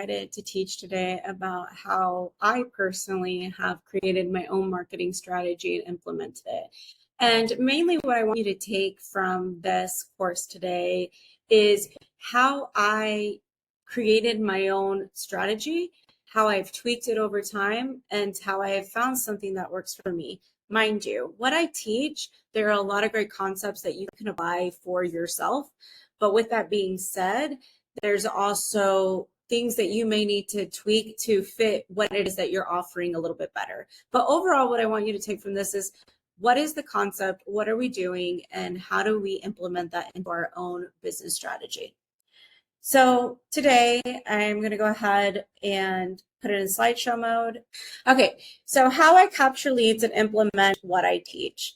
excited to teach today about how I personally have created my own marketing strategy and implemented it. And mainly what I want you to take from this course today is how I created my own strategy, how I've tweaked it over time, and how I have found something that works for me. Mind you, what I teach, there are a lot of great concepts that you can apply for yourself. But with that being said, there's also things that you may need to tweak to fit what it is that you're offering a little bit better. But overall, what I want you to take from this is, what is the concept? What are we doing? And how do we implement that into our own business strategy? So today I'm going to go ahead and put it in slideshow mode. Okay, so how I capture leads and implement what I teach.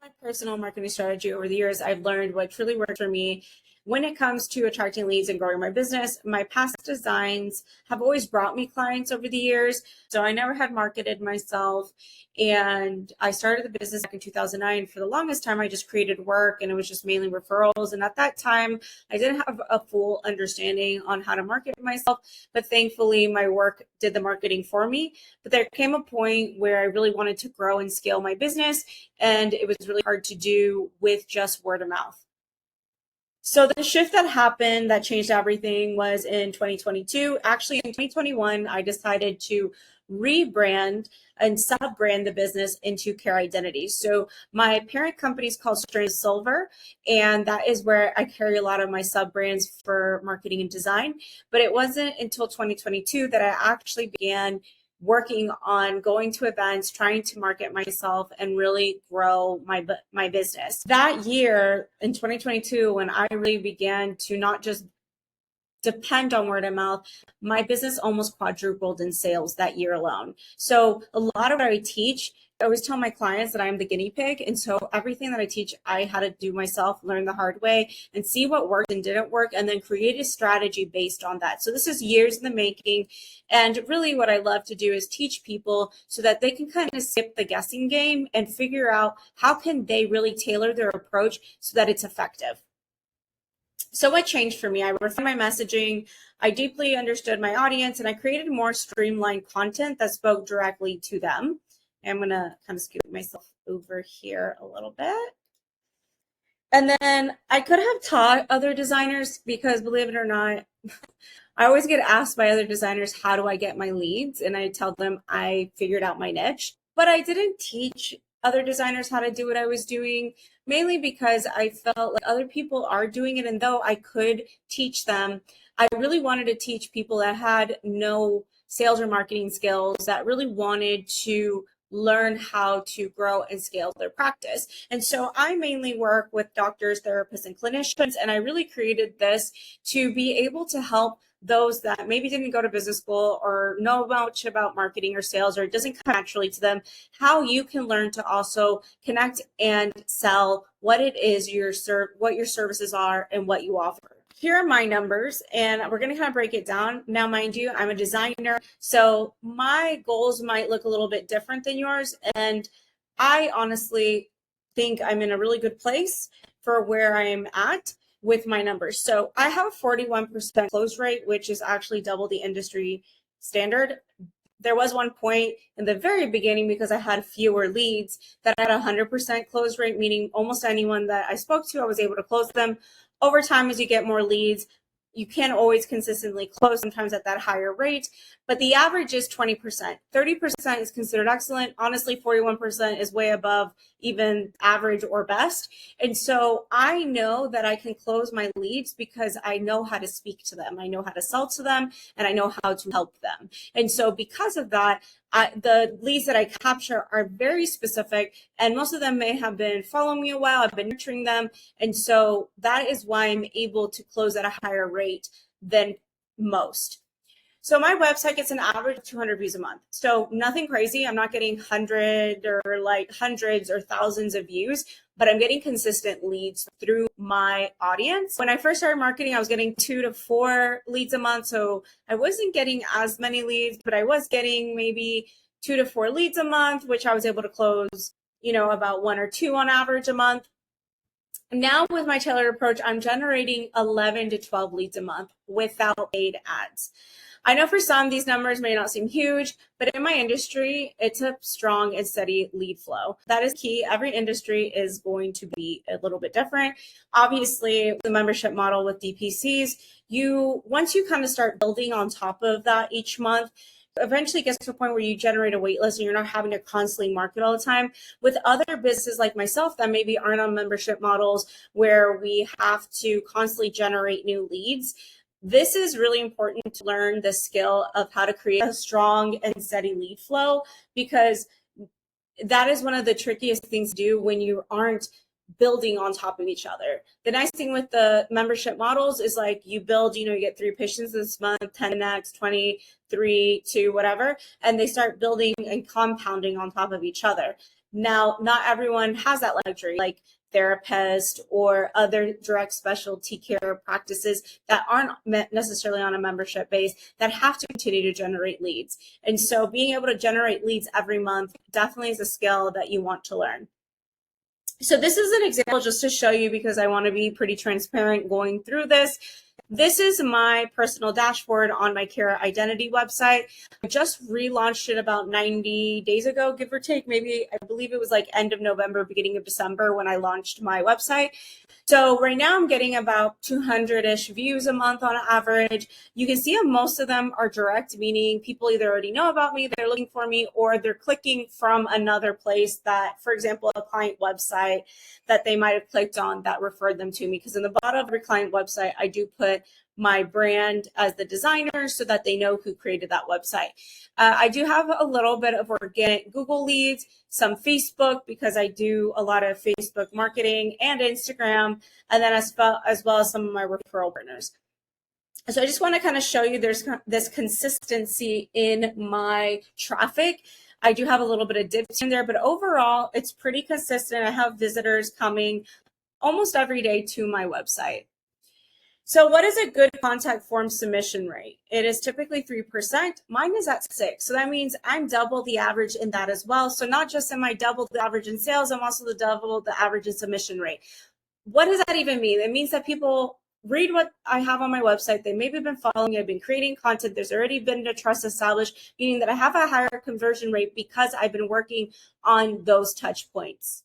My personal marketing strategy over the years, I've learned what truly works for me when it comes to attracting leads and growing my business. My past designs have always brought me clients over the years, so I never had marketed myself. And I started the business back in 2009. For the longest time, I just created work, and it was just mainly referrals. And at that time, I didn't have a full understanding on how to market myself, but thankfully, my work did the marketing for me. But there came a point where I really wanted to grow and scale my business, and it was really hard to do with just word of mouth. So the shift that happened that changed everything was in 2022. Actually, in 2021, I decided to rebrand and sub-brand the business into Care Identity. So my parent company is called Strand Silver, and that is where I carry a lot of my sub-brands for marketing and design. But it wasn't until 2022 that I actually began working on going to events, trying to market myself and really grow my business. That year in 2022, when I really began to not just depend on word of mouth, my business almost quadrupled in sales that year alone. So a lot of what I teach, I always tell my clients that I'm the guinea pig. And so everything that I teach, I had to do myself, learn the hard way, and see what worked and didn't work, and then create a strategy based on that. So this is years in the making. And really what I love to do is teach people so that they can kind of skip the guessing game and figure out how can they really tailor their approach so that it's effective. So what changed for me? I refined my messaging, I deeply understood my audience, and I created more streamlined content that spoke directly to them. I'm going to kind of scoot myself over here a little bit. And then I could have taught other designers because, believe it or not, I always get asked by other designers, how do I get my leads? And I tell them I figured out my niche. But I didn't teach other designers how to do what I was doing, mainly because I felt like other people are doing it. And though I could teach them, I really wanted to teach people that had no sales or marketing skills, that really wanted to learn how to grow and scale their practice. And so I mainly work with doctors, therapists, and clinicians. And I really created this to be able to help those that maybe didn't go to business school or know much about marketing or sales, or it doesn't come naturally to them, how you can learn to also connect and sell what it is what your services are and what you offer. Here are my numbers, and we're going to kind of break it down. Now, mind you, I'm a designer, so my goals might look a little bit different than yours, and I honestly think I'm in a really good place for where I am at with my numbers. So I have a 41% close rate, which is actually double the industry standard. There was one point in the very beginning, because I had fewer leads, that I had a 100% close rate, meaning almost anyone that I spoke to, I was able to close them. Over time, as you get more leads, you can't always consistently close, sometimes at that higher rate, but the average is 20%. 30% is considered excellent. Honestly, 41% is way above even average or best. And so I know that I can close my leads because I know how to speak to them. I know how to sell to them, and I know how to help them. And so because of that, the leads that I capture are very specific, and most of them may have been following me a while. I've been nurturing them. And so that is why I'm able to close at a higher rate than most. So my website gets an average of 200 views a month. So nothing crazy. I'm not getting 100 or like hundreds or thousands of views, but I'm getting consistent leads through my audience. When I first started marketing, I was getting 2 to 4 leads a month. So I wasn't getting as many leads, but I was getting maybe 2 to 4 leads a month, which I was able to close, about 1 or 2 on average a month. Now with my tailored approach, I'm generating 11 to 12 leads a month without paid ads. I know for some, these numbers may not seem huge, but in my industry, it's a strong and steady lead flow. That is key. Every industry is going to be a little bit different. Obviously, the membership model with DPCs, once you kind of start building on top of that each month, eventually gets to a point where you generate a wait list and you're not having to constantly market all the time. With other businesses like myself that maybe aren't on membership models where we have to constantly generate new leads, this is really important to learn the skill of how to create a strong and steady lead flow, because that is one of the trickiest things to do when you aren't building on top of each other. The nice thing with the membership models is like you build, you get 3 patients this month, 10 next, 23 to whatever, and they start building and compounding on top of each other. Now, not everyone has that luxury, like therapists or other direct specialty care practices that aren't necessarily on a membership base that have to continue to generate leads. And so being able to generate leads every month definitely is a skill that you want to learn. So this is an example just to show you, because I want to be pretty transparent going through this. This is my personal dashboard on my Kara Identity website. I just relaunched it about 90 days ago, give or take. Maybe, I believe it was like end of November, beginning of December when I launched my website. So right now I'm getting about 200-ish views a month on average. You can see most of them are direct, meaning people either already know about me, they're looking for me, or they're clicking from another place that, for example, a client website that they might have clicked on that referred them to me. Because in the bottom of every client website, I do put my brand as the designer so that they know who created that website. I do have a little bit of organic Google leads, some Facebook, because I do a lot of Facebook marketing, and Instagram, and then as well as some of my referral partners. So I just want to kind of show you there's this consistency in my traffic. I do have a little bit of dips in there, but overall, it's pretty consistent. I have visitors coming almost every day to my website. So what is a good contact form submission rate? It is typically 3%. Mine is at 6%. So that means I'm double the average in that as well. So not just am I double the average in sales, I'm also the double the average in submission rate. What does that even mean? It means that people read what I have on my website. They maybe have been following me. I've been creating content. There's already been a trust established, meaning that I have a higher conversion rate because I've been working on those touch points.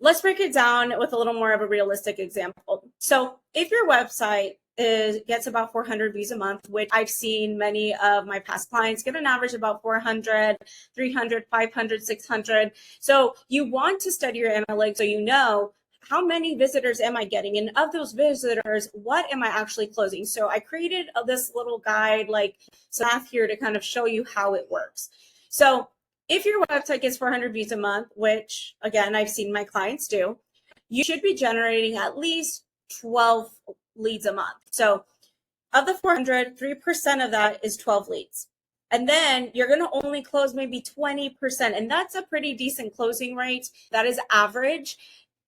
Let's break it down with a little more of a realistic example. So if your website gets about 400 views a month, which I've seen many of my past clients get an average about 400, 300, 500, 600. So you want to study your analytics so you know how many visitors am I getting? And of those visitors, what am I actually closing? So I created this little guide, like some math here to kind of show you how it works. So if your website gets 400 views a month, which again, I've seen my clients do, you should be generating at least 12 leads a month. So of the 400, 3% of that is 12 leads. And then you're going to only close maybe 20%. And that's a pretty decent closing rate. That is average.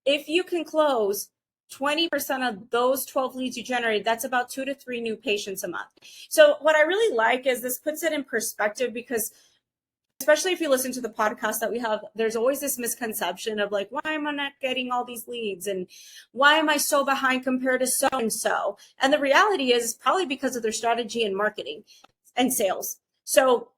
If you can close 20% of those 12 leads you generate, that's about 2 to 3 new patients a month. So what I really like is this puts it in perspective, because especially if you listen to the podcast that we have, there's always this misconception of like, why am I not getting all these leads? And why am I so behind compared to so-and-so? And the reality is probably because of their strategy and marketing and sales. So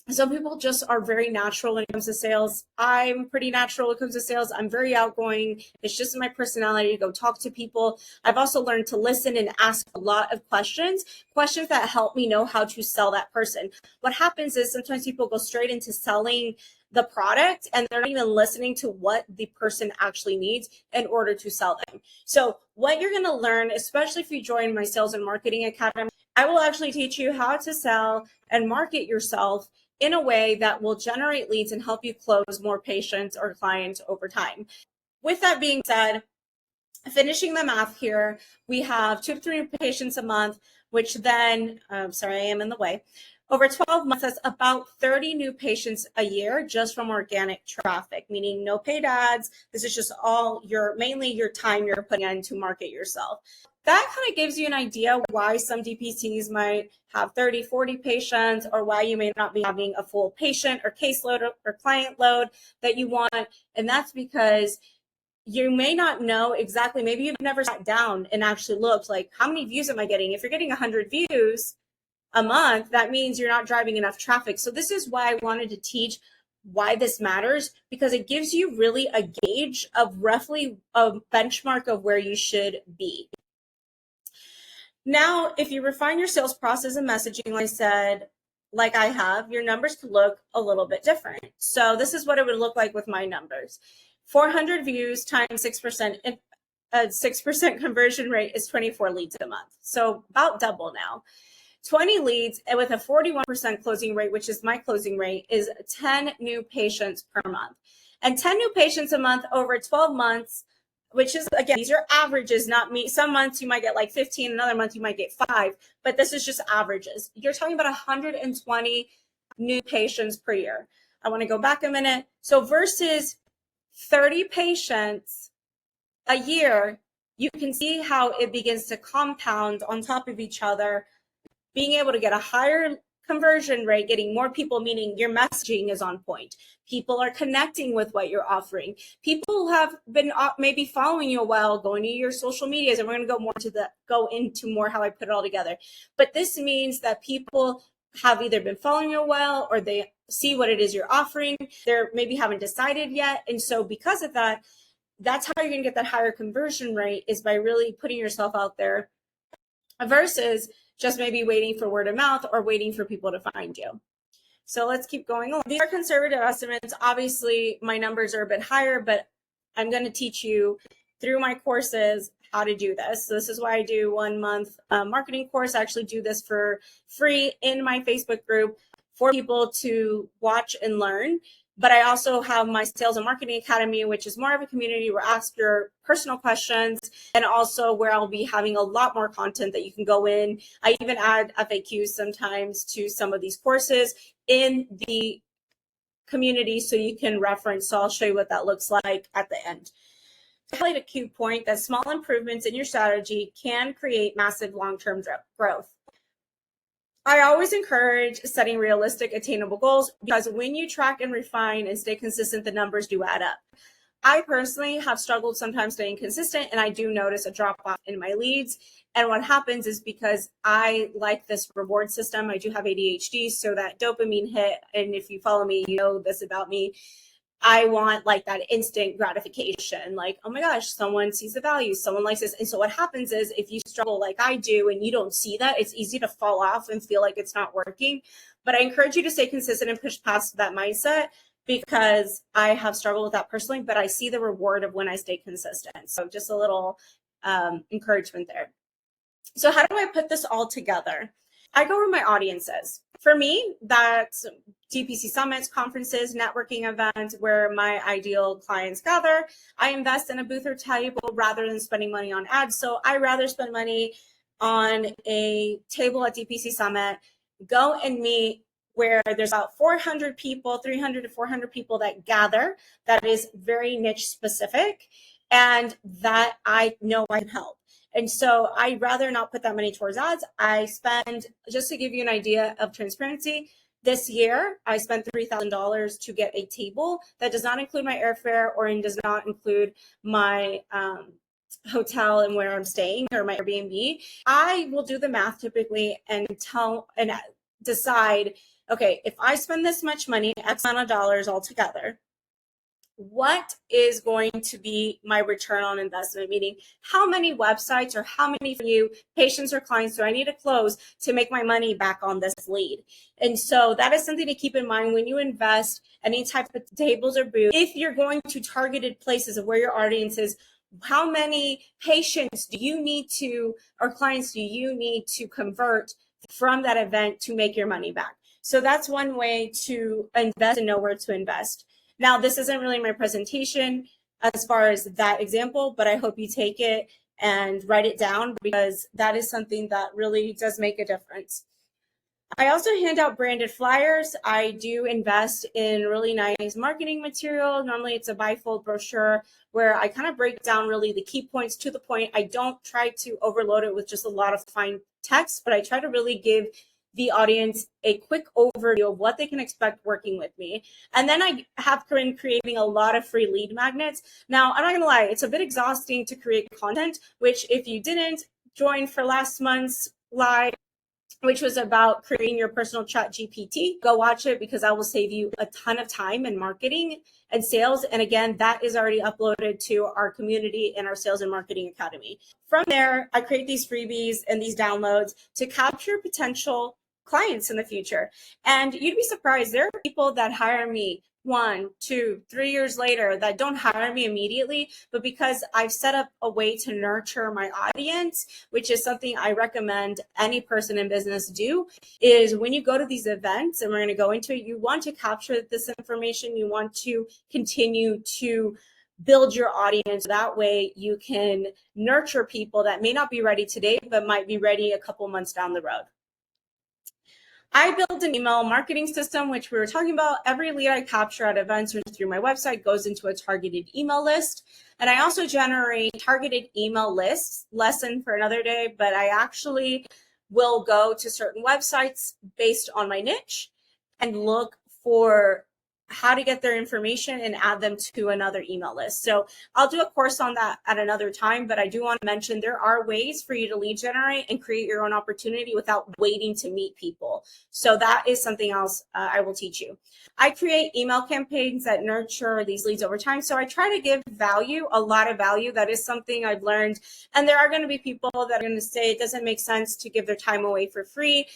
some people just are very natural when it comes to sales. I'm pretty natural when it comes to sales. I'm very outgoing. It's just my personality to go talk to people. I've also learned to listen and ask a lot of questions that help me know how to sell that person. What happens is sometimes people go straight into selling the product and they're not even listening to what the person actually needs in order to sell them. So what you're going to learn, especially if you join my Sales and Marketing Academy, I will actually teach you how to sell and market yourself in a way that will generate leads and help you close more patients or clients over time. With that being said, finishing the math here, we have 2 to 3 patients a month, which then, sorry, I am in the way. Over 12 months, that's about 30 new patients a year just from organic traffic, meaning no paid ads. This is just all mainly your time you're putting in to market yourself. That kind of gives you an idea why some DPCs might have 30, 40 patients, or why you may not be having a full patient or caseload or client load that you want. And that's because you may not know exactly, maybe you've never sat down and actually looked like, how many views am I getting? If you're getting 100 views, a month, that means you're not driving enough traffic. So this is why I wanted to teach why this matters, because it gives you really a gauge of roughly a benchmark of where you should be. Now, if you refine your sales process and messaging, like I said, like I have, your numbers could look a little bit different. So this is what it would look like with my numbers. 400 views times 6%, a 6% conversion rate is 24 leads a month. So about double now. 20 leads with a 41% closing rate, which is my closing rate, is 10 new patients per month. And 10 new patients a month over 12 months, which is, again, these are averages, not me. Some months you might get like 15, another month you might get 5, but this is just averages. You're talking about 120 new patients per year. I want to go back a minute. So versus 30 patients a year, you can see how it begins to compound on top of each other, being able to get a higher conversion rate, getting more people, meaning your messaging is on point. People are connecting with what you're offering. People have been maybe following you a while, going to your social medias, and we're going to go into more how I put it all together. But this means that people have either been following you a while, or they see what it is you're offering. They're maybe haven't decided yet. And so because of that, that's how you're going to get that higher conversion rate, is by really putting yourself out there versus just maybe waiting for word of mouth or waiting for people to find you. So let's keep going along. These are conservative estimates. Obviously, my numbers are a bit higher, but I'm going to teach you through my courses how to do this. So this is why I do 1 month marketing course. I actually do this for free in my Facebook group for people to watch and learn. But I also have my Sales and Marketing Academy, which is more of a community where I ask your personal questions, and also where I'll be having a lot more content that you can go in. I even add FAQs sometimes to some of these courses in the community so you can reference. So I'll show you what that looks like at the end. To highlight a key point, that small improvements in your strategy can create massive long-term growth. I always encourage setting realistic, attainable goals, because when you track and refine and stay consistent, the numbers do add up. I personally have struggled sometimes staying consistent, and I do notice a drop off in my leads. And what happens is, because I like this reward system, I do have ADHD, so that dopamine hit, and if you follow me, you know this about me, I want like that instant gratification, like, oh my gosh, someone sees the value, someone likes this. And so what happens is, if you struggle like I do and you don't see that, it's easy to fall off and feel like it's not working. But I encourage you to stay consistent and push past that mindset, because I have struggled with that personally, but I see the reward of when I stay consistent. So just a little encouragement there. So how do I put this all together? I go where my audience is. For me, that's DPC summits, conferences, networking events where my ideal clients gather. I invest in a booth or table rather than spending money on ads. So I rather spend money on a table at DPC Summit, go and meet where there's about 400 people, 300 to 400 people that gather, that is very niche specific, and that I know I can help. And so I'd rather not put that money towards ads. I spend, just to give you an idea of transparency, this year I spent $3,000 to get a table. That does not include my airfare, or does not include my hotel and where I'm staying, or my Airbnb. I will do the math typically and decide, okay, if I spend this much money, X amount of dollars altogether, what is going to be my return on investment? Meaning, how many websites or how many for you patients or clients do I need to close to make my money back on this lead? And so that is something to keep in mind when you invest any type of tables or booths. If you're going to targeted places of where your audience is, how many patients do you need to, or clients do you need to convert from that event to make your money back? So that's one way to invest and know where to invest. Now, this isn't really my presentation as far as that example, but I hope you take it and write it down, because that is something that really does make a difference. I also hand out branded flyers. I do invest in really nice marketing material. Normally it's a bifold brochure where I kind of break down really the key points to the point. I don't try to overload it with just a lot of fine text, but I try to really give the audience a quick overview of what they can expect working with me. And then I have been creating a lot of free lead magnets. Now, I'm not gonna lie, it's a bit exhausting to create content, which if you didn't join for last month's live, which was about creating your personal chat GPT. Go watch it because that will save you a ton of time in marketing and sales. And again, that is already uploaded to our community in our Sales and Marketing Academy. From there, I create these freebies and these downloads to capture potential clients in the future. And you'd be surprised, there are people that hire me 1, 2, 3 years later that don't hire me immediately, but because I've set up a way to nurture my audience, which is something I recommend any person in business do, is when you go to these events, and we're going to go into it, you want to capture this information. You want to continue to build your audience. That way you can nurture people that may not be ready today, but might be ready a couple months down the road. I built an email marketing system, which we were talking about. Every lead I capture at events or through my website goes into a targeted email list. And I also generate targeted email lists, lesson for another day, but I actually will go to certain websites based on my niche and look for how to get their information and add them to another email list. So I'll do a course on that at another time, but I do want to mention there are ways for you to lead generate and create your own opportunity without waiting to meet people. So that is something else I will teach you. I create email campaigns that nurture these leads over time. So I try to give value, a lot of value. That is something I've learned. And there are going to be people that are going to say it doesn't make sense to give their time away for free.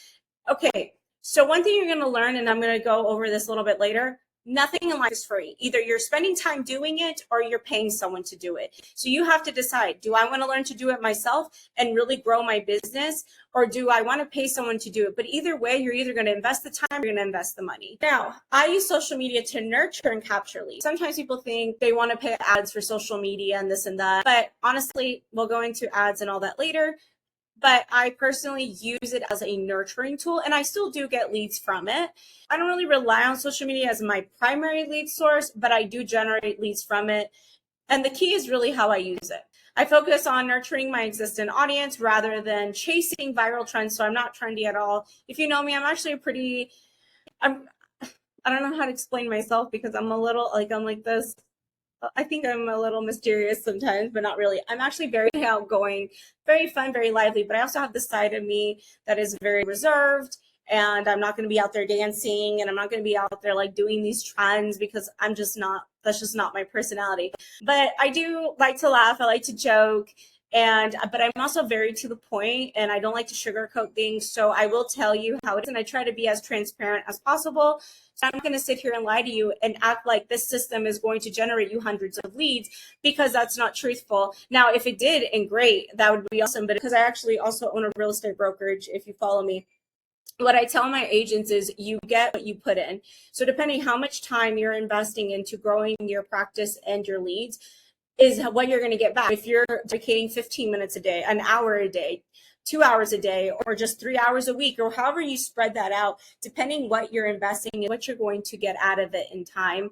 Okay, so one thing you're going to learn, and I'm going to go over this a little bit later, nothing in life is free. Either you're spending time doing it or you're paying someone to do it. So you have to decide, do I want to learn to do it myself and really grow my business, or do I want to pay someone to do it? But either way, you're either going to invest the time or you're going to invest the money. Now, I use social media to nurture and capture leads. Sometimes people think they want to pay ads for social media and this and that. But honestly, we'll go into ads and all that later. But I personally use it as a nurturing tool, and I still do get leads from it. I don't really rely on social media as my primary lead source, but I do generate leads from it. And the key is really how I use it. I focus on nurturing my existing audience rather than chasing viral trends. So I'm not trendy at all. If you know me, I'm actually I don't know how to explain myself because I'm a little I'm like this. I think I'm a little mysterious sometimes, but not really. I'm actually very outgoing, very fun, very lively, but I also have this side of me that is very reserved, and I'm not going to be out there dancing, and I'm not going to be out there like doing these trends because that's just not my personality. But I do like to laugh. I like to joke. But I'm also very to the point, and I don't like to sugarcoat things. So I will tell you how it is, and I try to be as transparent as possible. So I'm going to sit here and lie to you and act like this system is going to generate you hundreds of leads, because that's not truthful. Now, if it did, and great, that would be awesome. But because I actually also own a real estate brokerage, if you follow me, what I tell my agents is you get what you put in. So depending how much time you're investing into growing your practice and your leads is what you're going to get back. If you're dedicating 15 minutes a day, an hour a day, 2 hours a day, or just 3 hours a week, or however you spread that out, depending what you're investing and what you're going to get out of it in time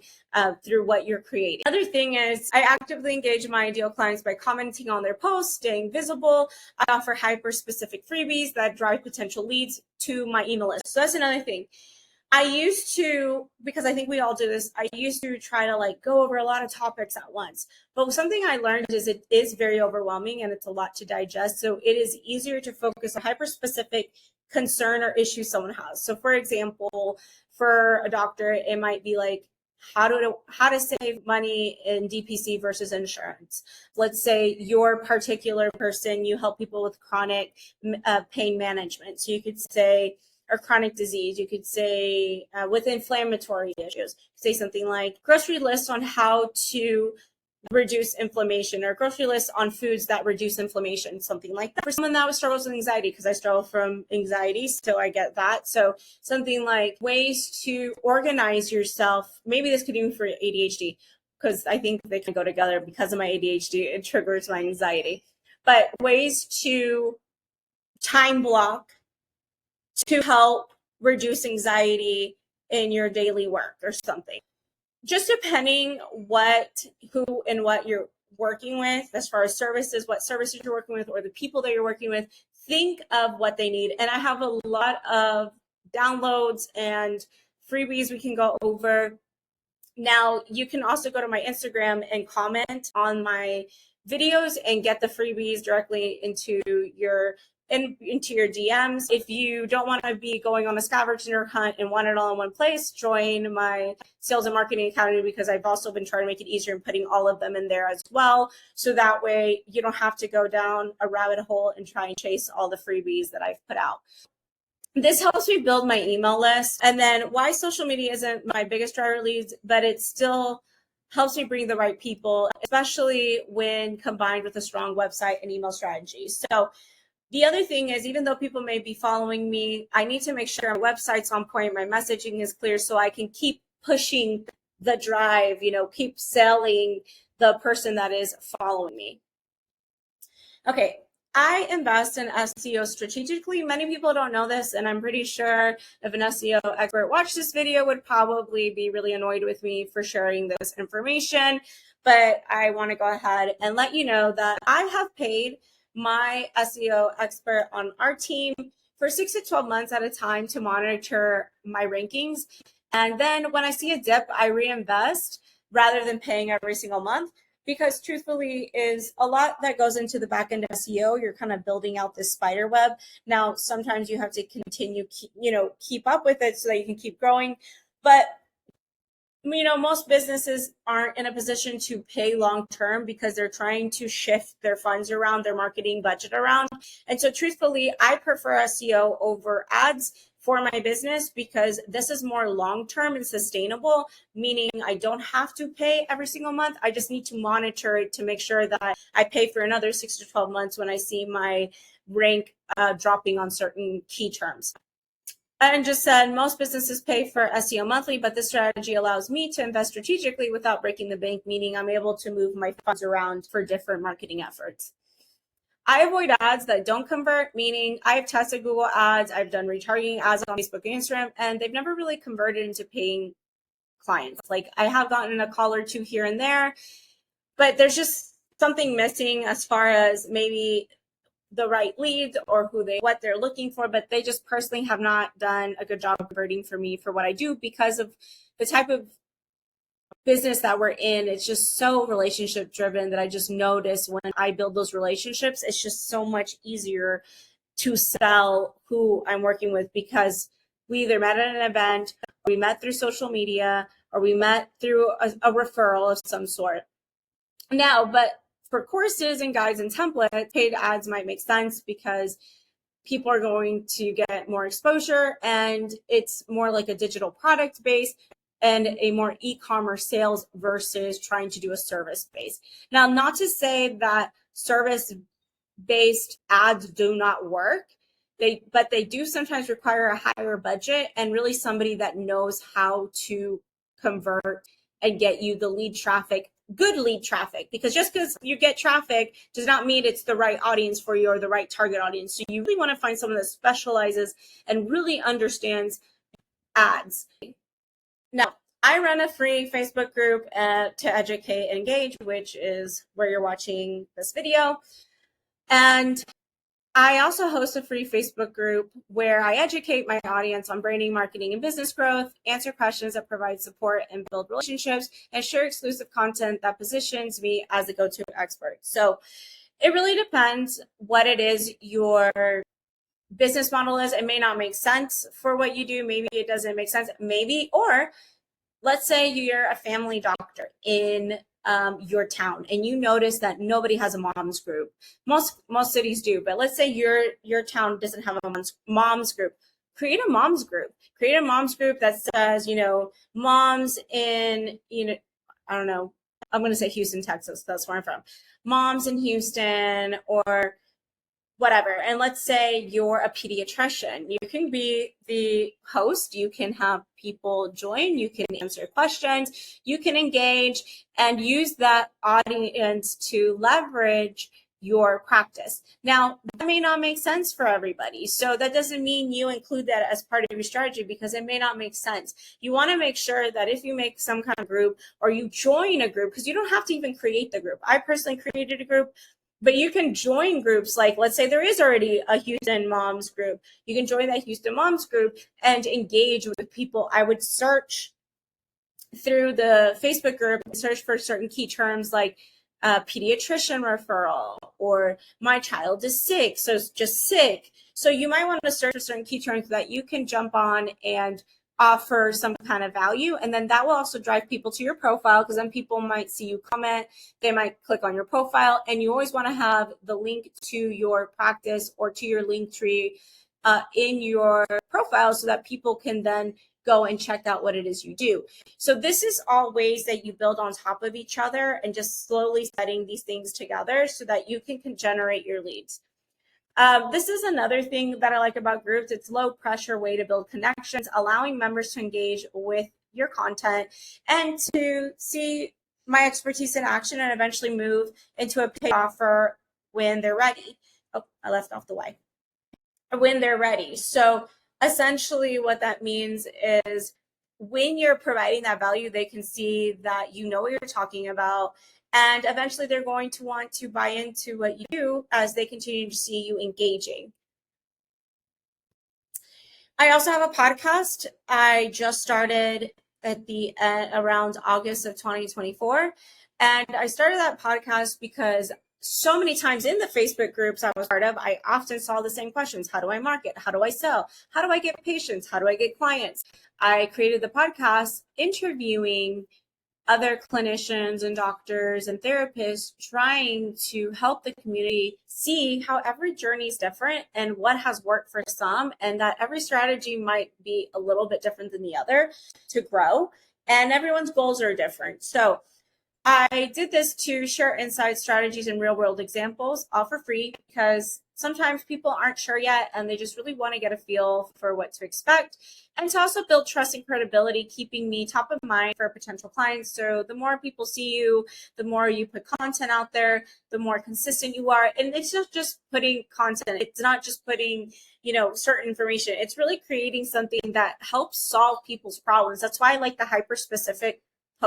through what you're creating. Another thing is I actively engage my ideal clients by commenting on their posts, staying visible. I offer hyper-specific freebies that drive potential leads to my email list. So that's another thing. I used to, because I think we all do this, I used to try to go over a lot of topics at once. But something I learned is it is very overwhelming and it's a lot to digest. So it is easier to focus on hyper-specific concern or issue someone has. So for example, for a doctor, it might be how to save money in DPC versus insurance. Let's say your particular person, you help people with chronic pain management. So you could say, or chronic disease, you could say with inflammatory issues, say something like grocery list on how to reduce inflammation, or grocery list on foods that reduce inflammation, something like that. For someone that struggles with anxiety, because I struggle from anxiety, so I get that. So something like ways to organize yourself. Maybe this could even for ADHD, because I think they can go together. Because of my ADHD, it triggers my anxiety. But ways to time block to help reduce anxiety in your daily work or something. Just depending who and what you're working with, as far as services, what services you're working with, or the people that you're working with, think of what they need. And I have a lot of downloads and freebies we can go over. Now, you can also go to my Instagram and comment on my videos and get the freebies directly into your into your DMs. If you don't want to be going on a scavenger hunt and want it all in one place, join my Sales and Marketing Academy, because I've also been trying to make it easier and putting all of them in there as well. So that way you don't have to go down a rabbit hole and try and chase all the freebies that I've put out. This helps me build my email list. And then why social media isn't my biggest driver leads, but it still helps me bring the right people, especially when combined with a strong website and email strategy. So the other thing is, even though people may be following me, I need to make sure my website's on point, my messaging is clear, so I can keep pushing the drive, keep selling the person that is following me. Okay, I invest in SEO strategically. Many people don't know this, and I'm pretty sure if an SEO expert watched this video would probably be really annoyed with me for sharing this information. But I want to go ahead and let you know that I have paid my SEO expert on our team for 6 to 12 months at a time to monitor my rankings. And then when I see a dip, I reinvest rather than paying every single month. Because truthfully is a lot that goes into the back end of SEO. You're kind of building out this spider web. Now, sometimes you have to continue, keep up with it so that you can keep growing. But, most businesses aren't in a position to pay long term because they're trying to shift their funds around, their marketing budget around. And so truthfully, I prefer SEO over ads for my business because this is more long-term and sustainable, meaning I don't have to pay every single month. I just need to monitor it to make sure that I pay for another 6 to 12 months when I see my rank dropping on certain key terms. And just said, most businesses pay for SEO monthly, but this strategy allows me to invest strategically without breaking the bank, meaning I'm able to move my funds around for different marketing efforts. I avoid ads that don't convert, meaning I've tested Google ads, I've done retargeting ads on Facebook and Instagram, and they've never really converted into paying clients. Like I have gotten a call or two here and there, but there's just something missing as far as maybe the right leads or what they're looking for, but they just personally have not done a good job converting for me for what I do because of the type of business that we're in. It's just so relationship driven that I just notice when I build those relationships, it's just so much easier to sell who I'm working with because we either met at an event, or we met through social media, or we met through a referral of some sort. Now, but for courses and guides and templates, paid ads might make sense because people are going to get more exposure and it's more like a digital product base and a more e-commerce sales versus trying to do a service base. Now, not to say that service-based ads do not work, but they do sometimes require a higher budget and really somebody that knows how to convert and get you the lead traffic, good lead traffic, because just because you get traffic does not mean it's the right audience for you or the right target audience. So you really want to find someone that specializes and really understands ads. Now, I run a free Facebook group to educate and engage, which is where you're watching this video. And I also host a free Facebook group where I educate my audience on branding, marketing, and business growth, answer questions that provide support and build relationships, and share exclusive content that positions me as a go-to expert. So it really depends what it is your business model is. It may not make sense for what you do. Maybe it doesn't make sense. Maybe, or let's say you're a family doctor in your town and you notice that nobody has a mom's group. Most cities do, but let's say your town doesn't have a mom's group. Create a mom's group. Create a mom's group that says, moms in, I don't know, I'm going to say Houston, Texas. That's where I'm from. Moms in Houston or whatever. And let's say you're a pediatrician. You can be the host. You can have people join. You can answer questions. You can engage and use that audience to leverage your practice. Now, that may not make sense for everybody. So that doesn't mean you include that as part of your strategy because it may not make sense. You want to make sure that if you make some kind of group or you join a group, because you don't have to even create the group. I personally created a group. But you can join groups like, let's say there is already a Houston Moms group. You can join that Houston Moms group and engage with people. I would search through the Facebook group and search for certain key terms like a pediatrician referral, or my child is sick, so it's just sick. So you might want to search for certain key terms that you can jump on and offer some kind of value. And then that will also drive people to your profile, because then people might see you comment, they might click on your profile, and you always want to have the link to your practice or to your link tree in your profile so that people can then go and check out what it is you do. So this is all ways that you build on top of each other and just slowly setting these things together so that you can generate your leads. This is another thing that I like about groups. It's low pressure way to build connections, allowing members to engage with your content and to see my expertise in action and eventually move into a paid offer when they're ready. Oh, I left off the way. When they're ready. So essentially what that means is when you're providing that value, they can see that you know what you're talking about, and eventually they're going to want to buy into what you do as they continue to see you engaging. I also have a podcast. I just started at the around August of 2024. And I started that podcast because so many times in the Facebook groups I was part of, I often saw the same questions. How do I market? How do I sell? How do I get patients? How do I get clients? I created the podcast interviewing other clinicians and doctors and therapists, trying to help the community see how every journey is different and what has worked for some, and that every strategy might be a little bit different than the other to grow, and everyone's goals are different. So I did this to share insights, strategies, and real world examples, all for free, because sometimes people aren't sure yet and they just really want to get a feel for what to expect, and to also build trust and credibility, keeping me top of mind for potential clients. So the more people see you, the more you put content out there, the more consistent you are. And it's not just putting content. It's not just putting, certain information. It's really creating something that helps solve people's problems. That's why I like the hyper specific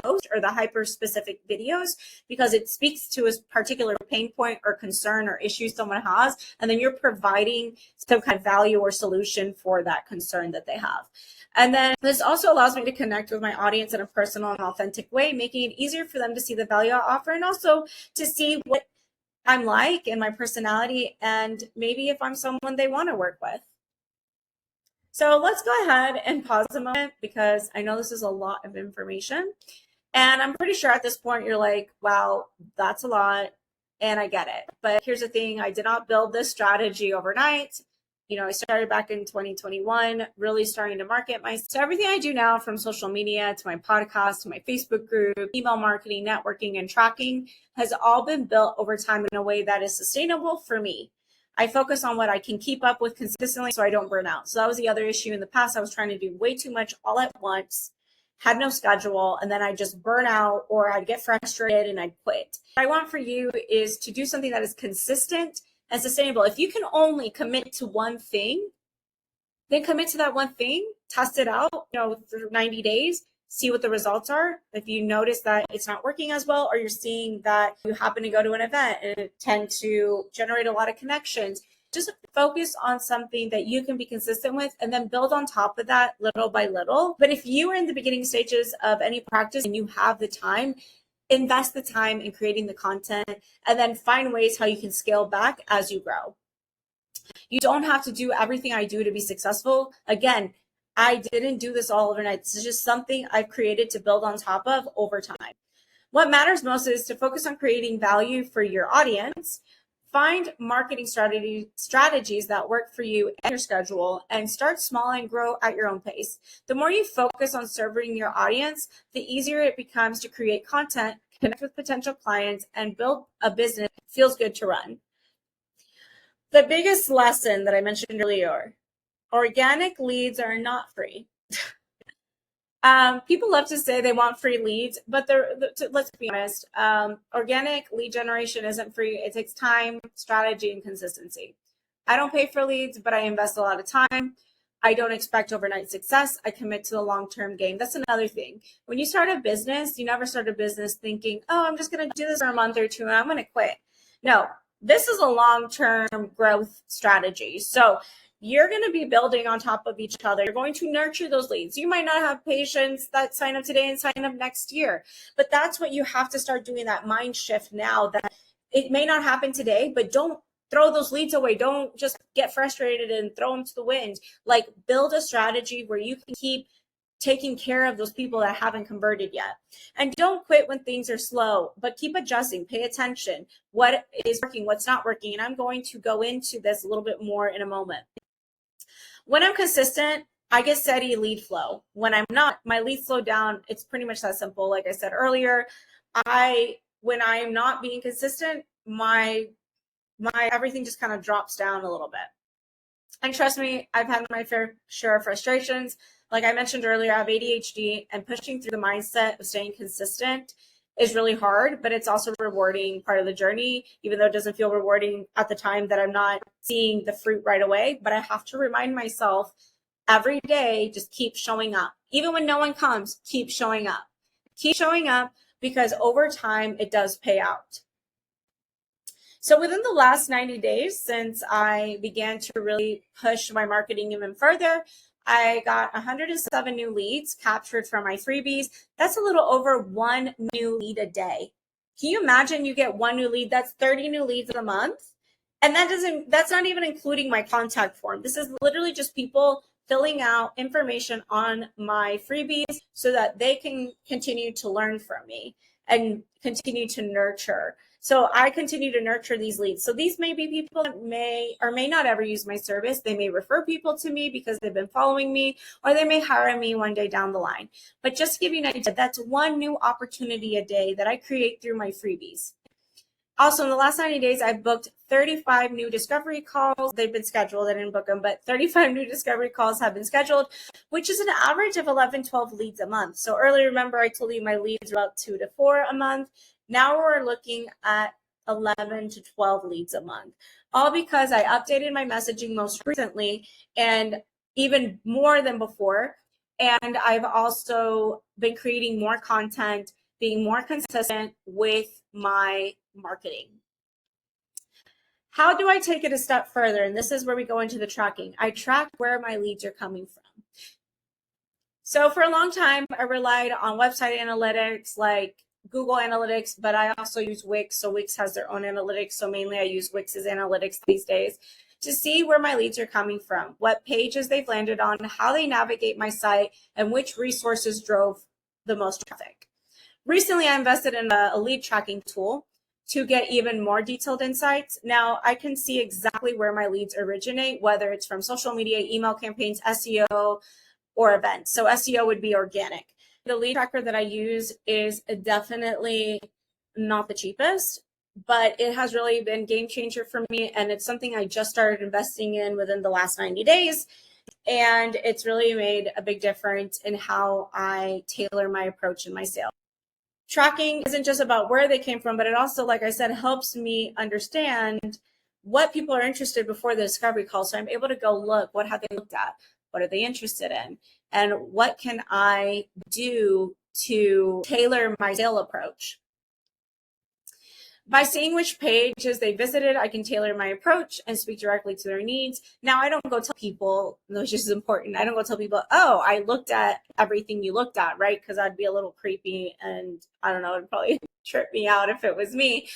post or the hyper specific videos, because it speaks to a particular pain point or concern or issue someone has, and then you're providing some kind of value or solution for that concern that they have. And then this also allows me to connect with my audience in a personal and authentic way, making it easier for them to see the value I offer, and also to see what I'm like and my personality, and maybe if I'm someone they want to work with. So let's go ahead and pause a moment, because I know this is a lot of information. And I'm pretty sure at this point you're like, wow, that's a lot. And I get it. But here's the thing. I did not build this strategy overnight. I started back in 2021, really starting to market myself. So everything I do now, from social media to my podcast, to my Facebook group, email marketing, networking, and tracking, has all been built over time in a way that is sustainable for me. I focus on what I can keep up with consistently so I don't burn out. So that was the other issue in the past. I was trying to do way too much all at once, had no schedule, and then I'd just burn out, or I'd get frustrated and I'd quit. What I want for you is to do something that is consistent and sustainable. If you can only commit to one thing, then commit to that one thing, test it out, for 90 days, see what the results are. If you notice that it's not working as well, or you're seeing that you happen to go to an event and it tend to generate a lot of connections, just focus on something that you can be consistent with, and then build on top of that little by little. But if you are in the beginning stages of any practice and you have the time, invest the time in creating the content, and then find ways how you can scale back as you grow. You don't have to do everything I do to be successful. Again, I didn't do this all overnight. This is just something I've created to build on top of over time. What matters most is to focus on creating value for your audience. Find marketing strategies that work for you and your schedule, and start small and grow at your own pace. The more you focus on serving your audience, the easier it becomes to create content, connect with potential clients, and build a business that feels good to run. The biggest lesson that I mentioned earlier: organic leads are not free. People love to say they want free leads, but let's be honest, organic lead generation isn't free. It takes time, strategy, and consistency. I don't pay for leads, but I invest a lot of time. I don't expect overnight success. I commit to the long-term game. That's another thing. When you start a business, you never start a business thinking, oh, I'm just going to do this for a month or two and I'm going to quit. No, this is a long-term growth strategy. So you're going to be building on top of each other. You're going to nurture those leads. You might not have patients that sign up today and sign up next year, but that's what you have to start doing, that mind shift now, that it may not happen today, but don't throw those leads away. Don't just get frustrated and throw them to the wind. Like, build a strategy where you can keep taking care of those people that haven't converted yet. And don't quit when things are slow, but keep adjusting, pay attention. What is working, what's not working? And I'm going to go into this a little bit more in a moment. When I'm consistent, I get steady lead flow. When I'm not, my leads slow down. It's pretty much that simple. Like I said earlier, when I'm not being consistent, my everything just kind of drops down a little bit. And trust me, I've had my fair share of frustrations. Like I mentioned earlier, I have ADHD, and pushing through the mindset of staying consistent is really hard, but it's also a rewarding part of the journey, even though it doesn't feel rewarding at the time that I'm not seeing the fruit right away. But I have to remind myself every day, just keep showing up. Even when no one comes, keep showing up. Keep showing up, because over time, it does pay out. So within the last 90 days, since I began to really push my marketing even further, I got 107 new leads captured from my freebies. That's a little over 1 new lead a day. Can you imagine you get 1 new lead? That's 30 new leads a month. And that's not even including my contact form. This is literally just people filling out information on my freebies so that they can continue to learn from me and continue to nurture. So I continue to nurture these leads. So these may be people that may or may not ever use my service. They may refer people to me because they've been following me, or they may hire me one day down the line. But just to give you an idea, that's 1 new opportunity a day that I create through my freebies. Also, in the last 90 days, I've booked 35 new discovery calls. They've been scheduled. I didn't book them, but 35 new discovery calls have been scheduled, which is an average of 11, 12 leads a month. So earlier, remember, I told you my leads are about 2 to 4 a month. Now we're looking at 11 to 12 leads a month, all because I updated my messaging most recently and even more than before. And I've also been creating more content, being more consistent with my marketing. How do I take it a step further? And this is where we go into the tracking. I track where my leads are coming from. So for a long time, I relied on website analytics like Google Analytics, but I also use Wix. So Wix has their own analytics. So mainly I use Wix's analytics these days to see where my leads are coming from, what pages they've landed on, how they navigate my site, and which resources drove the most traffic. Recently, I invested in a lead tracking tool to get even more detailed insights. Now, I can see exactly where my leads originate, whether it's from social media, email campaigns, SEO, or events. So SEO would be organic. The lead tracker that I use is definitely not the cheapest, but it has really been a game changer for me. And it's something I just started investing in within the last 90 days. And it's really made a big difference in how I tailor my approach in my sales. Tracking isn't just about where they came from, but it also, like I said, helps me understand what people are interested in before the discovery call. So I'm able to go look, what have they looked at? What are they interested in? And what can I do to tailor my sale approach? By seeing which pages they visited, I can tailor my approach and speak directly to their needs. Now, I don't go tell people, which is important, I don't go tell people, oh, I looked at everything you looked at, right? Because I'd be a little creepy and I don't know, it'd probably trip me out if it was me.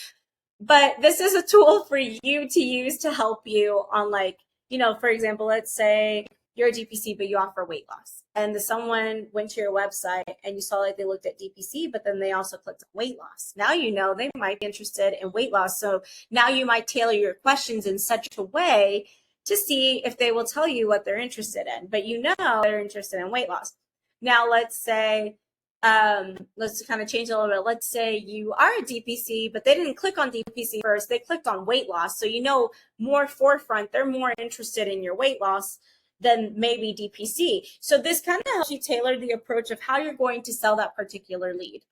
But this is a tool for you to use to help you on, like, you know, for example, let's say you're a DPC, but you offer weight loss. And someone went to your website and you saw like they looked at DPC, but then they also clicked on weight loss. Now you know they might be interested in weight loss. So now you might tailor your questions in such a way to see if they will tell you what they're interested in. But you know they're interested in weight loss. Now let's say, let's kind of change a little bit. Let's say you are a DPC, but they didn't click on DPC first. They clicked on weight loss. So you know more forefront, they're more interested in your weight loss than maybe DPC. So this kind of helps you tailor the approach of how you're going to sell that particular lead.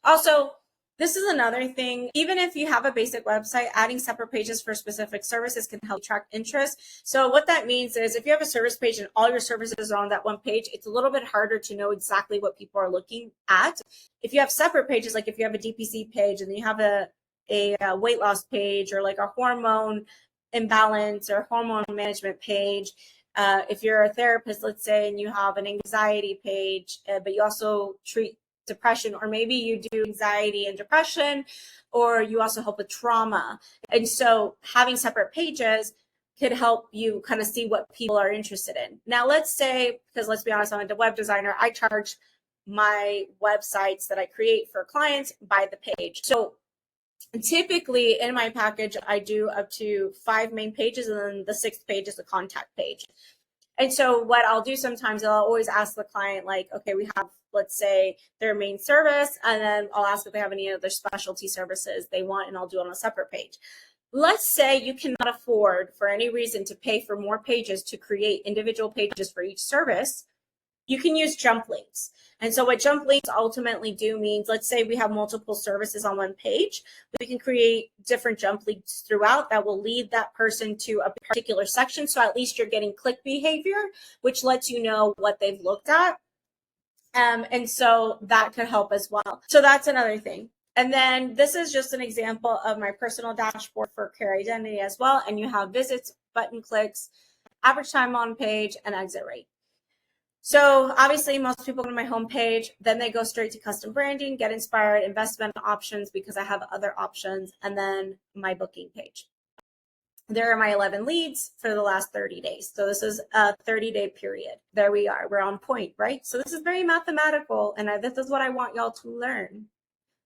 Also, this is another thing. Even if you have a basic website, adding separate pages for specific services can help track interest. So what that means is if you have a service page and all your services are on that one page, it's a little bit harder to know exactly what people are looking at. If you have separate pages, like if you have a DPC page and then you have a weight loss page or like a hormone imbalance or hormone management page. If you're a therapist, let's say, and you have an anxiety page, but you also treat depression, or maybe you do anxiety and depression, or you also help with trauma. And so having separate pages could help you kind of see what people are interested in. Now, let's say, because let's be honest, I'm a web designer, I charge my websites that I create for clients by the page. So typically in my package, I do up to 5 main pages, and then the 6th page is a contact page. And so what I'll do sometimes, I'll always ask the client, like, okay, we have, let's say, their main service, and then I'll ask if they have any other specialty services they want, and I'll do it on a separate page. Let's say you cannot afford, for any reason, to pay for more pages to create individual pages for each service. You can use jump links. And so what jump links ultimately do means, let's say we have multiple services on one page, we can create different jump links throughout that will lead that person to a particular section. So at least you're getting click behavior, which lets you know what they've looked at. And so that could help as well. So that's another thing. And then this is just an example of my personal dashboard for Care Identity as well. And you have visits, button clicks, average time on page, and exit rate. So obviously most people go to my homepage, then they go straight to custom branding, get inspired, investment options, because I have other options, and then my booking page. There are my 11 leads for the last 30 days. So this is a 30-day period. There we are. We're on point, right? So this is very mathematical, and this is what I want y'all to learn.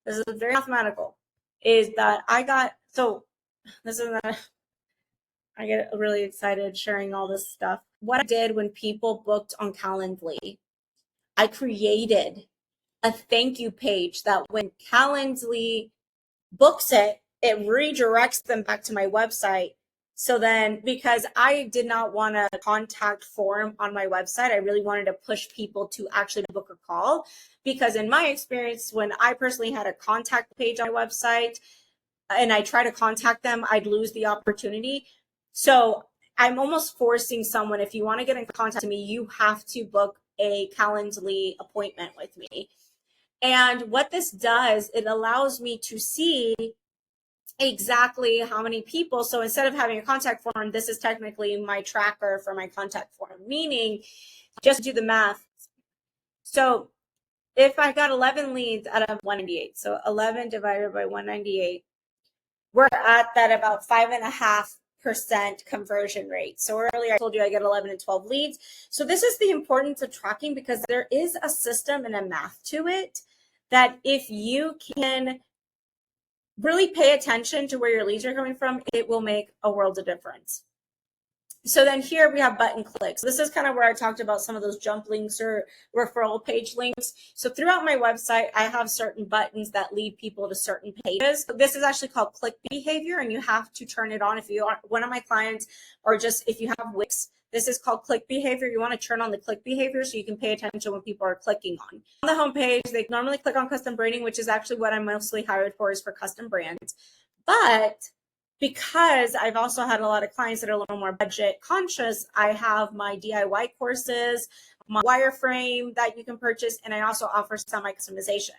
This is very mathematical, is that I get really excited sharing all this stuff. What I did when people booked on Calendly, I created a thank you page that when Calendly books it, it redirects them back to my website. So then, because I did not want a contact form on my website, I really wanted to push people to actually book a call. Because in my experience, when I personally had a contact page on my website and I try to contact them, I'd lose the opportunity. So I'm almost forcing someone, if you want to get in contact with me, you have to book a Calendly appointment with me. And what this does, it allows me to see exactly how many people. So instead of having a contact form, this is technically my tracker for my contact form, meaning just do the math. So if I got 11 leads out of 198, so 11 divided by 198, we're at that about 5.5% conversion rate. So earlier I told you I get 11 and 12 leads. So this is the importance of tracking, because there is a system and a math to it that if you can really pay attention to where your leads are coming from, it will make a world of difference. So then here we have button clicks. This is kind of where I talked about some of those jump links or referral page links. So throughout my website, I have certain buttons that lead people to certain pages. This is actually called click behavior, and you have to turn it on if you are one of my clients, or just if you have Wix. This is called click behavior. You want to turn on the click behavior so you can pay attention when people are clicking on. On the homepage, they normally click on custom branding, which is actually what I'm mostly hired for, is for custom brands. But because I've also had a lot of clients that are a little more budget conscious, I have my DIY courses, my wireframe that you can purchase, and I also offer semi-customization.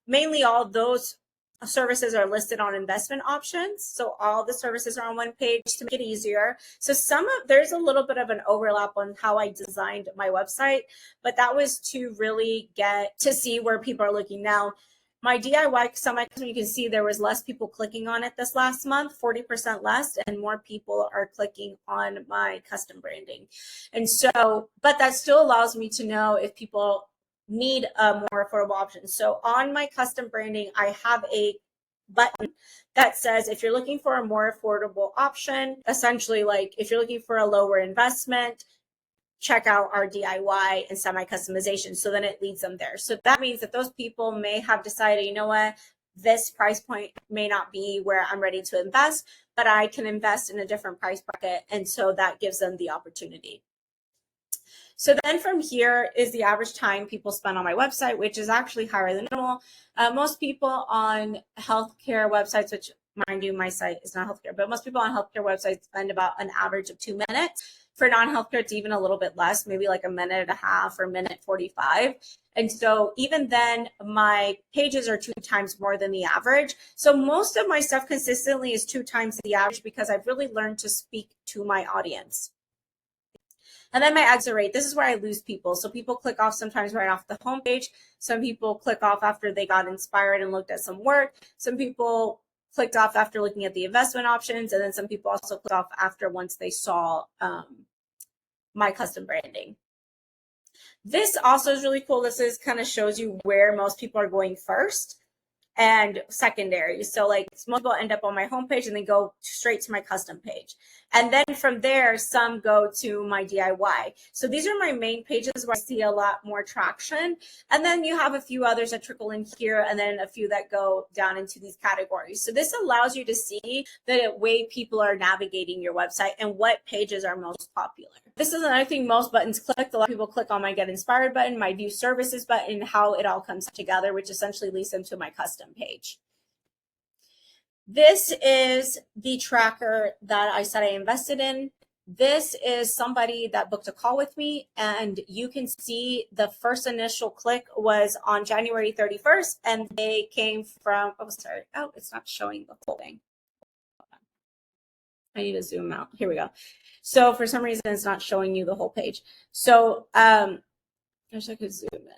Mainly all those services are listed on investment options. So all the services are on one page to make it easier. So there's a little bit of an overlap on how I designed my website, but that was to really get to see where people are looking. Now, my DIY semi-custom, you can see there was less people clicking on it this last month, 40% less, and more people are clicking on my custom branding. And so, but that still allows me to know if people need a more affordable option. So on my custom branding, I have a button that says, if you're looking for a more affordable option, essentially like if you're looking for a lower investment, check out our DIY and semi-customization. So then it leads them there. So that means that those people may have decided, you know what, this price point may not be where I'm ready to invest, but I can invest in a different price bracket. And so that gives them the opportunity. So then from here is the average time people spend on my website, which is actually higher than normal. Most people on healthcare websites, which mind you, my site is not healthcare, but most people on healthcare websites spend about an average of 2 minutes. For non-healthcare, it's even a little bit less, maybe like a minute and a half or minute 45. And so even then, my pages are 2 times more than the average. So most of my stuff consistently is 2 times the average because I've really learned to speak to my audience. And then my exit rate, this is where I lose people. So people click off sometimes right off the homepage. Some people click off after they got inspired and looked at some work. Some people clicked off after looking at the investment options. And then some people also clicked off after once they saw my custom branding. This also is really cool. This is kind of shows you where most people are going first and secondary. So like most people end up on my homepage and they go straight to my custom page. And then from there, some go to my DIY. So these are my main pages where I see a lot more traction. And then you have a few others that trickle in here and then a few that go down into these categories. So this allows you to see the way people are navigating your website and what pages are most popular. This is another thing most buttons click. A lot of people click on my Get Inspired button, my View Services button, how it all comes together, which essentially leads them to my custom page. This is the tracker that I said I invested in. This is somebody that booked a call with me, and you can see the first initial click was on January 31st, and they came from, it's not showing the whole thing. I need to zoom out. Here we go. So for some reason, it's not showing you the whole page. So I wish I could zoom in.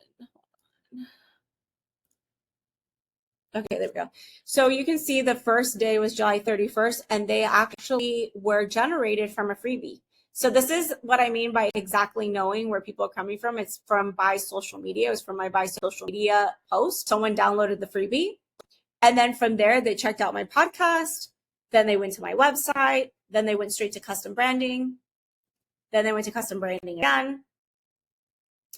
Okay, there we go. So you can see the first day was July 31st, and they actually were generated from a freebie. So this is what I mean by exactly knowing where people are coming from. It's from Buy Social Media. It was from my Buy Social Media post. Someone downloaded the freebie. And then from there, they checked out my podcast. Then they went to my website. Then they went straight to custom branding. Then they went to custom branding again.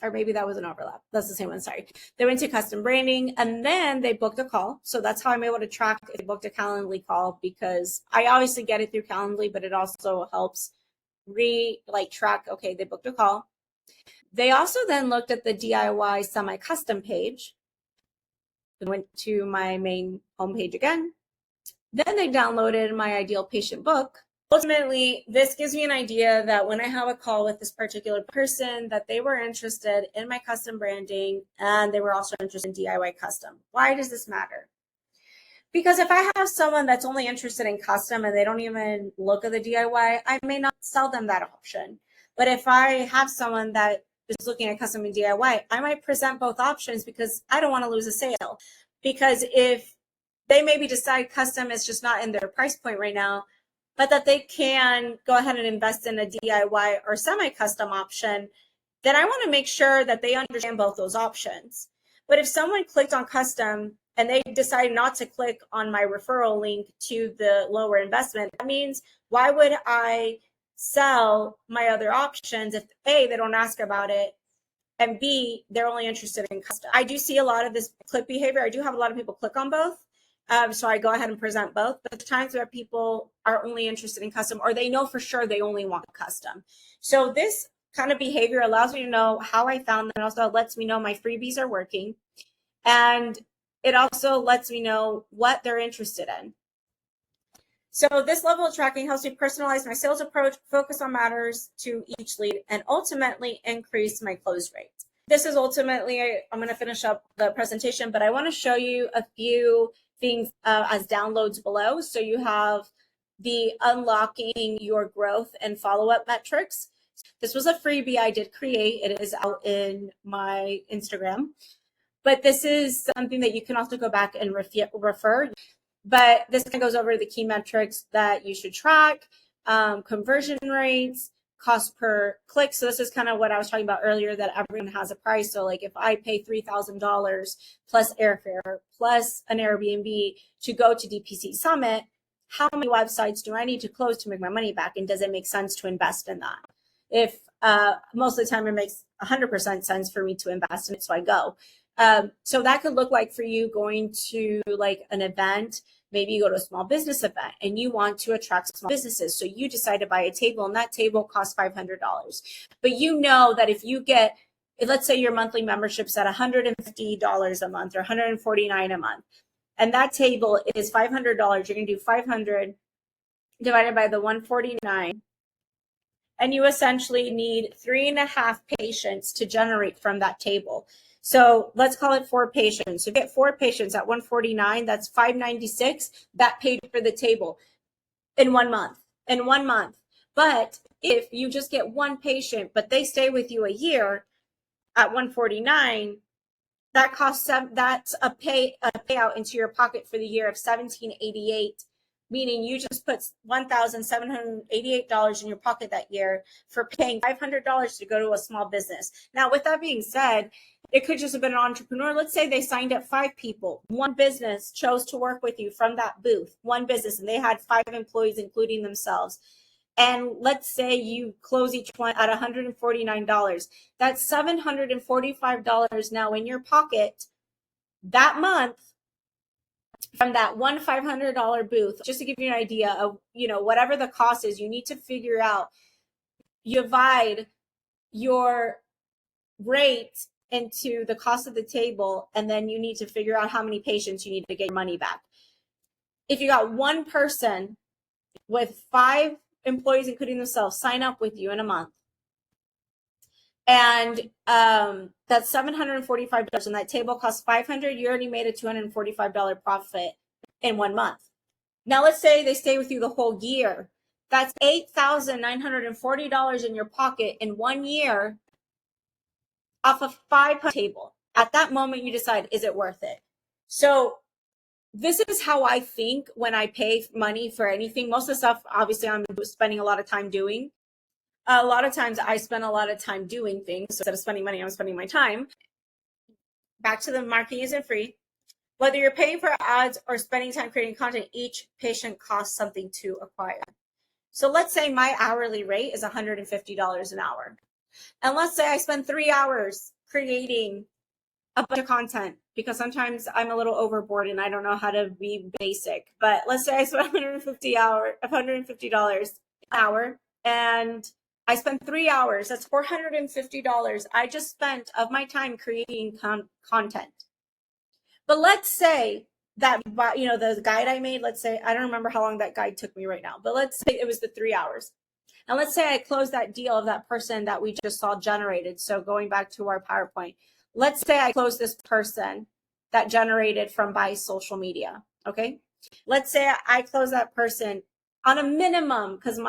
Or maybe that was an overlap. That's the same one, sorry. They went to custom branding and then they booked a call. So that's how I'm able to track if they booked a Calendly call, because I obviously get it through Calendly, but it also helps track, okay, they booked a call. They also then looked at the DIY semi-custom page. They went to my main homepage again. Then they downloaded my ideal patient book. Ultimately, this gives me an idea that when I have a call with this particular person, that they were interested in my custom branding and they were also interested in DIY custom. Why does this matter? Because if I have someone that's only interested in custom and they don't even look at the DIY, I may not sell them that option. But if I have someone that is looking at custom and DIY, I might present both options because I don't want to lose a sale. Because if they maybe decide custom is just not in their price point right now, but that they can go ahead and invest in a DIY or semi-custom option, then I want to make sure that they understand both those options. But if someone clicked on custom and they decide not to click on my referral link to the lower investment, that means why would I sell my other options if A, they don't ask about it, and B, they're only interested in custom? I do see a lot of this click behavior. I do have a lot of people click on both. So I go ahead and present both, but there's times where people are only interested in custom or they know for sure they only want custom. So this kind of behavior allows me to know how I found them. And also lets me know my freebies are working. And it also lets me know what they're interested in. So this level of tracking helps me personalize my sales approach, focus on matters to each lead, and ultimately increase my close rate. This is ultimately, I'm going to finish up the presentation, but I want to show you a few things as downloads below. So you have the unlocking your growth and follow-up metrics. This was a freebie I did create. It is out in my Instagram, but this is something that you can also go back and refer. But this kind of goes over the key metrics that you should track, conversion rates, cost per click. So this is kind of what I was talking about earlier, that everyone has a price. So like if I pay $3,000 plus airfare plus an Airbnb to go to DPC Summit, how many websites do I need to close to make my money back? And does it make sense to invest in that? If most of the time it makes 100% sense for me to invest in it, so I go. So that could look like for you going to like an event. Maybe you go to a small business event and you want to attract small businesses. So you decide to buy a table and that table costs $500. But you know that if you get, let's say your monthly membership's at $150 a month or $149 a month, and that table is $500, you're going to do 500 divided by the 149. and you essentially need 3.5 patients to generate from that table. So let's call it 4 patients. If you get 4 patients at 149, that's 596. That paid for the table in 1 month. In 1 month. But if you just get 1 patient, but they stay with you a year at 149, that costs that's a payout into your pocket for the year of 1788, meaning you just put $1,788 in your pocket that year for paying $500 to go to a small business. Now, with that being said, it could just have been an entrepreneur. Let's say they signed up 5 people. One business chose to work with you from that booth, one business, and they had 5 employees, including themselves. And let's say you close each one at $149. That's $745 now in your pocket that month from that one $500 booth. Just to give you an idea of, whatever the cost is, you need to figure out, you divide your rate into the cost of the table, and then you need to figure out how many patients you need to get your money back. If you got one person with 5 employees, including themselves, sign up with you in a month, and that's $745, and that table costs $500, you already made a $245 profit in 1 month. Now let's say they stay with you the whole year. That's $8,940 in your pocket in 1 year off of 5 table. At that moment, you decide, is it worth it? So this is how I think when I pay money for anything. Most of the stuff, obviously, I'm spending a lot of time doing. A lot of times I spend a lot of time doing things. So instead of spending money, I'm spending my time. Back to the marketing isn't free. Whether you're paying for ads or spending time creating content, each patient costs something to acquire. So let's say my hourly rate is $150 an hour. And let's say I spend 3 hours creating a bunch of content, because sometimes I'm a little overboard and I don't know how to be basic. But let's say I spend $150 an hour, and I spent 3 hours. That's $450 I just spent of my time creating content. But let's say that, the guide I made, let's say, I don't remember how long that guide took me right now, but let's say it was the 3 hours. And let's say I closed that deal of that person that we just saw generated. So going back to our PowerPoint, let's say I closed this person that generated from by social media. Okay. Let's say I close that person on a minimum, because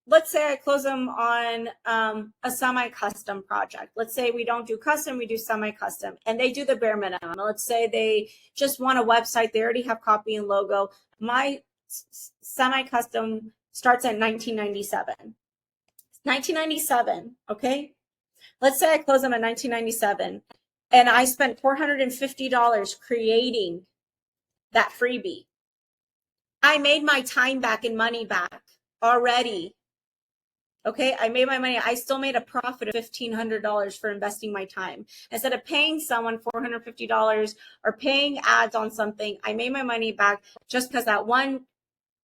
let's say I close them on a semi-custom project. Let's say we don't do custom, we do semi-custom, and they do the bare minimum. Let's say they just want a website. They already have copy and logo. My semi-custom starts at $1997. $1997, okay? Let's say I close them at $1997, and I spent $450 creating that freebie. I made my time back and money back already. Okay, I made my money. I still made a profit of $1,500 for investing my time. Instead of paying someone $450 or paying ads on something, I made my money back just because that one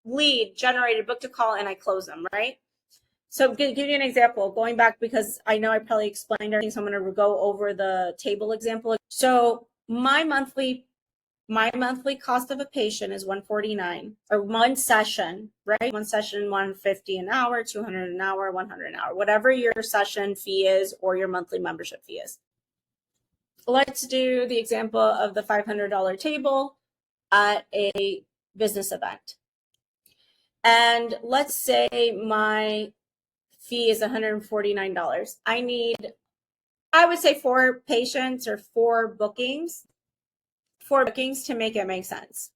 lead generated, booked a call, and I closed them, right? So to give you an example, going back, because I know I probably explained everything, so I'm going to go over the table example. So my monthly cost of a patient is $149, or one session, right? One session, $150 an hour, $200 an hour, $100 an hour, whatever your session fee is or your monthly membership fee is. Let's do the example of the $500 table at a business event. And let's say my fee is $149. I would say 4 patients or 4 bookings to make it make sense.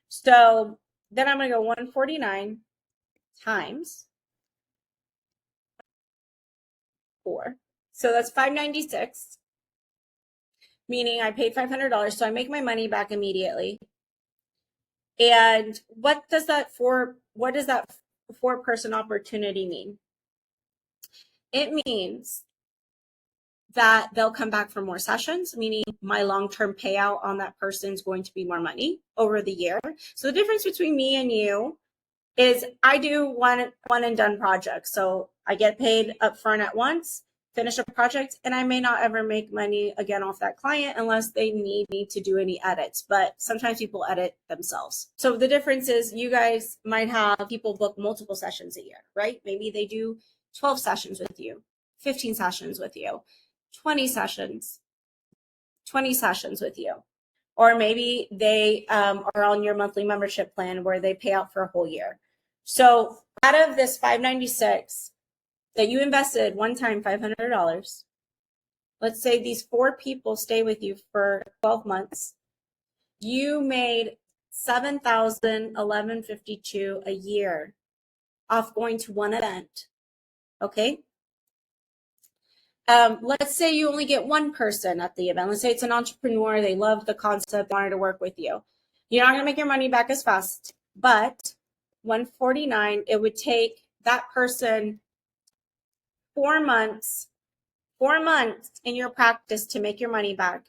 So then I'm going to go 149 times 4. So that's 596, meaning I paid $500. So I make my money back immediately. And what does that 4-person opportunity mean? It means that they'll come back for more sessions, meaning my long-term payout on that person is going to be more money over the year. So the difference between me and you is I do one and done projects. So I get paid upfront at once, finish a project, and I may not ever make money again off that client unless they need me to do any edits. But sometimes people edit themselves. So the difference is you guys might have people book multiple sessions a year, right? Maybe they do 12 sessions with you, 15 sessions with you, 20 sessions with you. Or maybe they are on your monthly membership plan where they pay out for a whole year. So out of this $596 that you invested one time, $500, let's say these 4 people stay with you for 12 months, you made $7,1152 a year off going to one event. Okay. Let's say you only get one person at the event. Let's say it's an entrepreneur. They love the concept, wanted to work with you. You're not going to make your money back as fast, but $149, it would take that person 4 months in your practice to make your money back.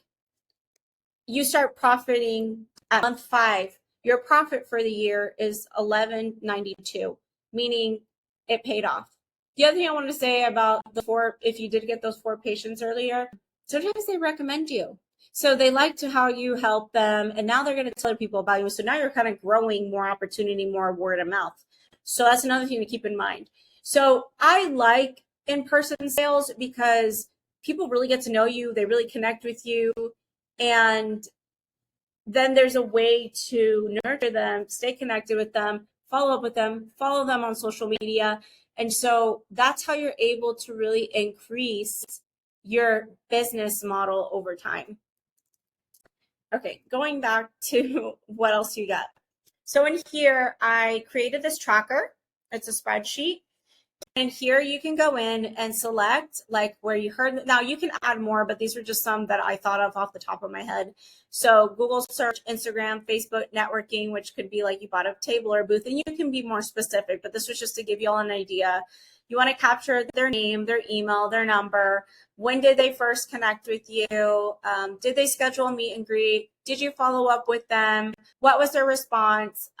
You start profiting at month 5. Your profit for the year is $11.92, meaning it paid off. The other thing I want to say about the 4, if you did get those 4 patients earlier, sometimes they recommend you. So they liked how you help them, and now they're going to tell other people about you. So now you're kind of growing more opportunity, more word of mouth. So that's another thing to keep in mind. So I like in-person sales because people really get to know you. They really connect with you. And then there's a way to nurture them, stay connected with them, follow up with them, follow them on social media. And so that's how you're able to really increase your business model over time. Okay, going back to what else you got. So in here, I created this tracker. It's a spreadsheet. And here you can go in and select like where you heard. Now you can add more, but these are just some that I thought of off the top of my head. So Google search, Instagram, Facebook, networking, which could be like you bought a table or a booth, and you can be more specific, but this was just to give you all an idea. You want to capture their name, their email, their number. When did they first connect with you? Did they schedule a meet and greet? Did you follow up with them? What was their response?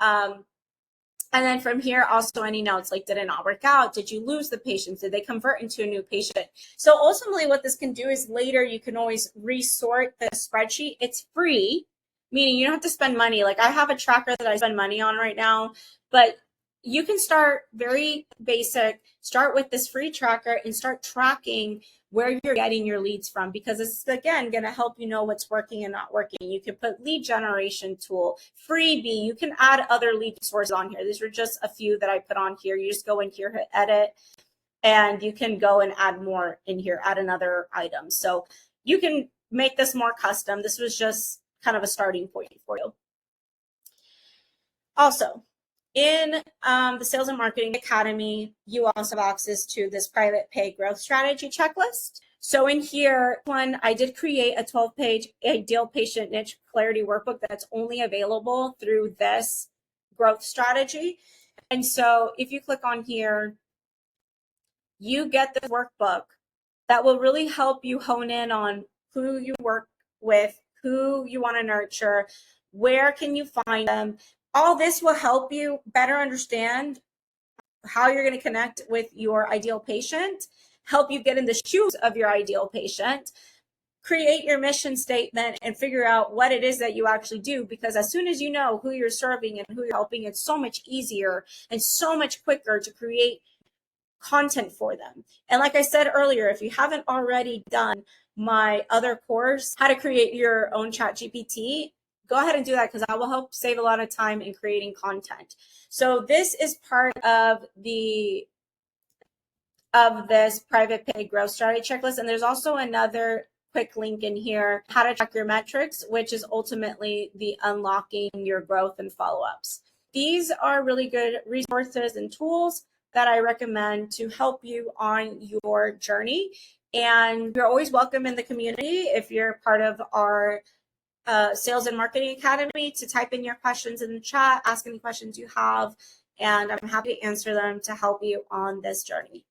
And then from here, also any notes, like did it not work out? Did you lose the patient? Did they convert into a new patient? So ultimately what this can do is later you can always resort the spreadsheet. It's free, meaning you don't have to spend money. Like I have a tracker that I spend money on right now, but you can start very basic, start with this free tracker and start tracking where you're getting your leads from, because it's again going to help you know what's working and not working. You can put lead generation tool, freebie, you can add other lead sources on here. These are just a few that I put on here. You just go in here, hit edit, and you can go and add more in here, add another item. So you can make this more custom. This was just kind of a starting point for you. Also, in the Sales and Marketing Academy, you also have access to this private pay growth strategy checklist. So in here, I did create a 12-page ideal patient niche clarity workbook that's only available through this growth strategy. And so if you click on here, you get this workbook that will really help you hone in on who you work with, who you want to nurture, where can you find them. All this will help you better understand how you're going to connect with your ideal patient, help you get in the shoes of your ideal patient, create your mission statement, and figure out what it is that you actually do. Because as soon as you know who you're serving and who you're helping, it's so much easier and so much quicker to create content for them. And like I said earlier, if you haven't already done my other course, how to create your own chat GPT, go ahead and do that, because that will help save a lot of time in creating content. So this is part of this private pay growth strategy checklist. And there's also another quick link in here, how to track your metrics, which is ultimately the unlocking your growth and follow-ups. These are really good resources and tools that I recommend to help you on your journey. And you're always welcome in the community if you're part of our Sales and Marketing Academy to type in your questions in the chat, ask any questions you have, and I'm happy to answer them to help you on this journey.